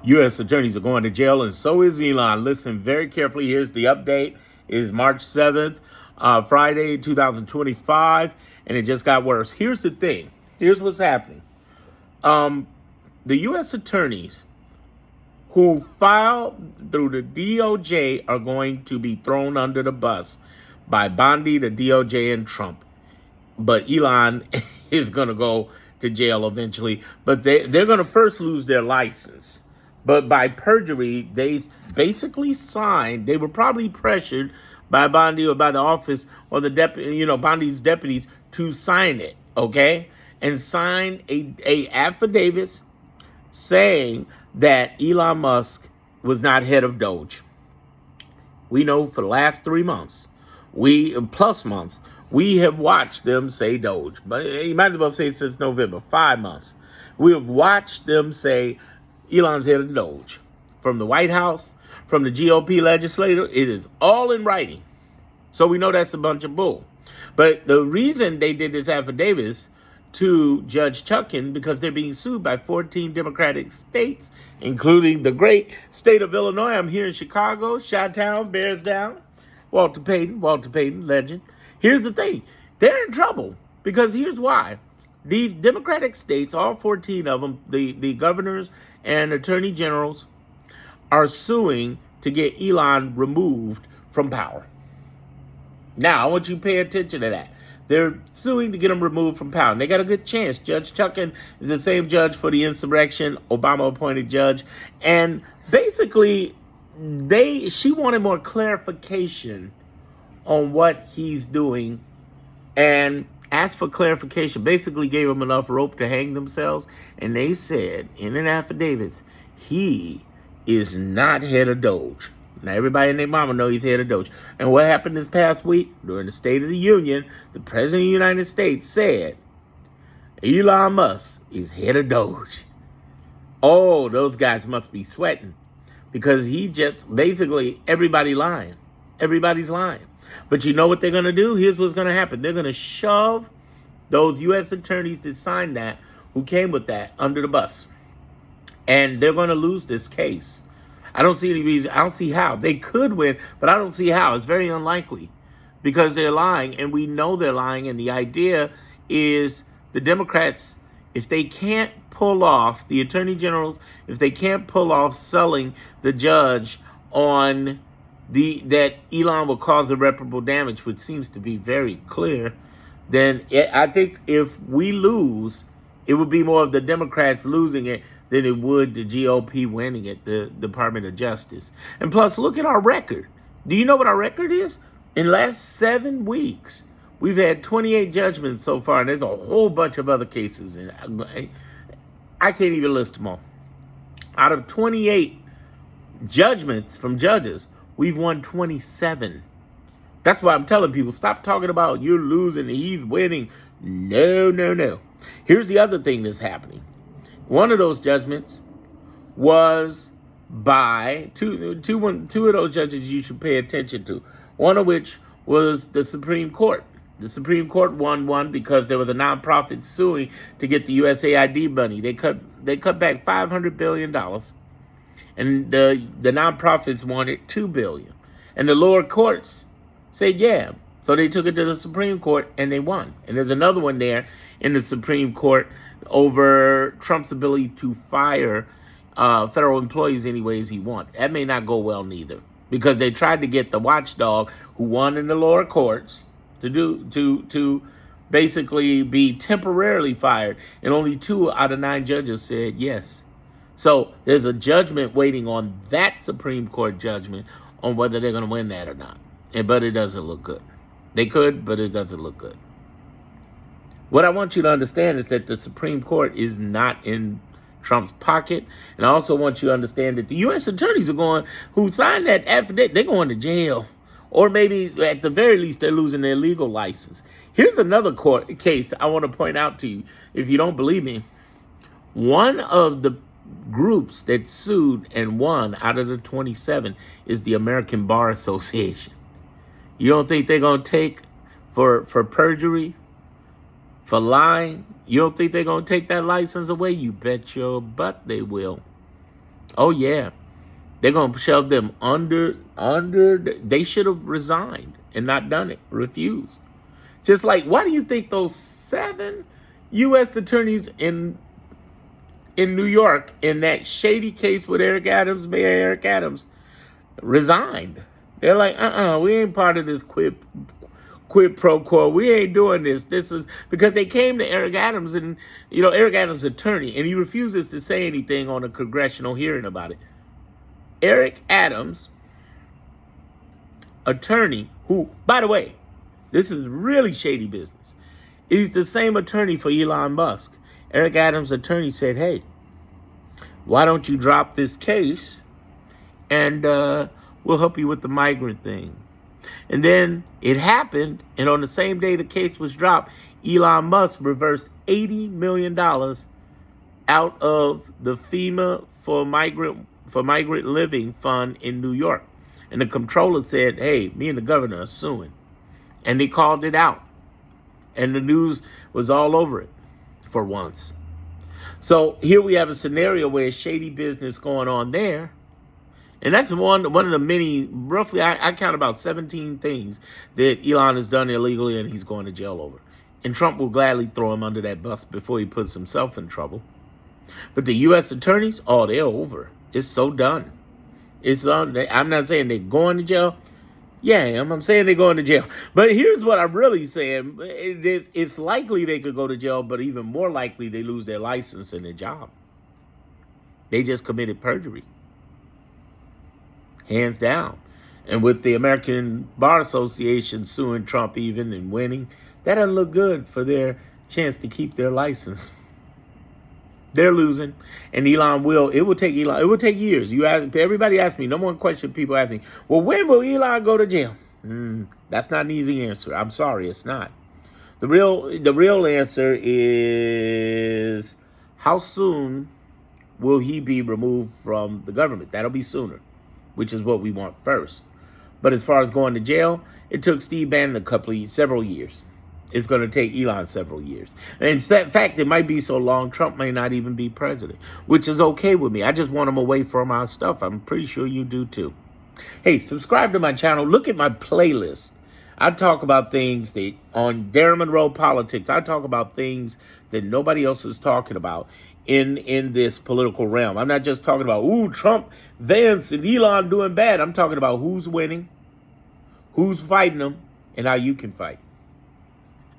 U.S. attorneys are going to jail, and so is Elon. Listen very carefully. Here's the update. It is March 7th, Friday, 2025, and it just got worse. Here's the thing. Here's what's happening. The U.S. attorneys who filed through the DOJ are going to be thrown under the bus by Bondi, the DOJ, and Trump. But Elon is going to go to jail eventually. But they're going to first lose their license. But by perjury, they basically signed. They were probably pressured by Bondi or by the office or the Bondi's deputies to sign it, okay, and sign a affidavit saying that Elon Musk was not head of DOJ. We know for the last 3 months, we have watched them say DOJ. But you might as well say since November, 5 months. We have watched them say Elon's head of DOJ. From the White House, from the GOP legislator, it is all in writing. So we know that's a bunch of bull. But the reason they did this affidavit is to Judge Chuckin because they're being sued by 14 Democratic states, including the great state of Illinois. I'm here in Chicago, Chi-Town, Bears Down. Walter Payton, legend. Here's the thing. They're in trouble because here's why. These Democratic states, all 14 of them, the governors and attorney generals, are suing to get Elon removed from power. Now, I want you to pay attention to that. They're suing to get him removed from power. And they got a good chance. Judge Chuckin is the same judge for the insurrection, Obama-appointed judge. And basically, she wanted more clarification on what he's doing and asked for clarification, basically gave them enough rope to hang themselves. And they said in an affidavit, he is not head of DOJ. Now, everybody and their mama know he's head of DOJ. And what happened this past week during the State of the Union, the President of the United States said, Elon Musk is head of DOJ. Oh, those guys must be sweating because he just basically everybody's lying. Everybody's lying. But you know what they're going to do? Here's what's going to happen. They're going to shove those U.S. attorneys that signed that, who came with that, under the bus. And they're going to lose this case. I don't see any reason. I don't see how. They could win, but I don't see how. It's very unlikely because they're lying, and we know they're lying. And the idea is the Democrats, if they can't pull off, the attorney generals, if they can't pull off selling the judge on that Elon will cause irreparable damage, which seems to be very clear, then I think if we lose, it would be more of the Democrats losing it than it would the GOP winning it, the Department of Justice. And plus, look at our record. Do you know what our record is? In the last 7 weeks, we've had 28 judgments so far, and there's a whole bunch of other cases. And I can't even list them all. Out of 28 judgments from judges, we've won 27. That's why I'm telling people, stop talking about you're losing, he's winning. No. Here's the other thing that's happening. One of those judgments was by two of those judges you should pay attention to. One of which was the Supreme Court. The Supreme Court won one because there was a nonprofit suing to get the USAID money. They cut back $500 billion. And the nonprofits wanted $2 billion. And the lower courts said, yeah. So they took it to the Supreme Court and they won. And there's another one there in the Supreme Court over Trump's ability to fire federal employees any ways he wants. That may not go well neither, because they tried to get the watchdog who won in the lower courts to basically be temporarily fired. And only 2 out of 9 judges said yes. So there's a judgment waiting on that Supreme Court judgment on whether they're going to win that or not. But it doesn't look good. They could, but it doesn't look good. What I want you to understand is that the Supreme Court is not in Trump's pocket. And I also want you to understand that the U.S. attorneys who signed that affidavit, they're going to jail. Or maybe at the very least, they're losing their legal license. Here's another court case I want to point out to you. If you don't believe me, one of the groups that sued and won out of the 27 is the American Bar Association. You don't think they're going to take for perjury, for lying? You don't think they're going to take that license away? You bet your butt they will. Oh yeah, they're gonna shove them under. They should have resigned and not done it. Refused. Just like, why do you think those 7 U.S. attorneys in New York in that shady case with Eric Adams, Mayor Eric Adams, resigned? They're like, we ain't part of this quid pro quo. We ain't doing this. This is because they came to Eric Adams and, Eric Adams' attorney, and he refuses to say anything on a congressional hearing about it. Eric Adams' attorney, who, by the way, this is really shady business. He's the same attorney for Elon Musk. Eric Adams' attorney said, hey, why don't you drop this case and we'll help you with the migrant thing. And then it happened, and on the same day the case was dropped, Elon Musk reversed $80 million out of the FEMA for migrant living fund in New York. And the comptroller said, hey, me and the governor are suing. And they called it out. And the news was all over it for once. So here we have a scenario where shady business going on there. And that's one of the many, roughly, I count about 17 things that Elon has done illegally and he's going to jail over. And Trump will gladly throw him under that bus before he puts himself in trouble. But the U.S. attorneys, they're over. It's so done. It's done. I'm not saying they're going to jail. Yeah, I'm saying they're going to jail. But here's what I'm really saying. It's likely they could go to jail, but even more likely they lose their license and their job. They just committed perjury. Hands down. And with the American Bar Association suing Trump even and winning, that doesn't look good for their chance to keep their license. They're losing, and it will take years. Everybody asks me, number one question people ask me, well, when will Elon go to jail? That's not an easy answer. I'm sorry, it's not. The real answer is, how soon will he be removed from the government? That'll be sooner, which is what we want first. But as far as going to jail, it took Steve Bannon several years. It's going to take Elon several years. And in fact, it might be so long, Trump may not even be president, which is okay with me. I just want him away from our stuff. I'm pretty sure you do too. Hey, subscribe to my channel. Look at my playlist. I talk about things that on Darren Monroe Politics, I talk about things that nobody else is talking about in this political realm. I'm not just talking about, Trump, Vance, and Elon doing bad. I'm talking about who's winning, who's fighting them, and how you can fight.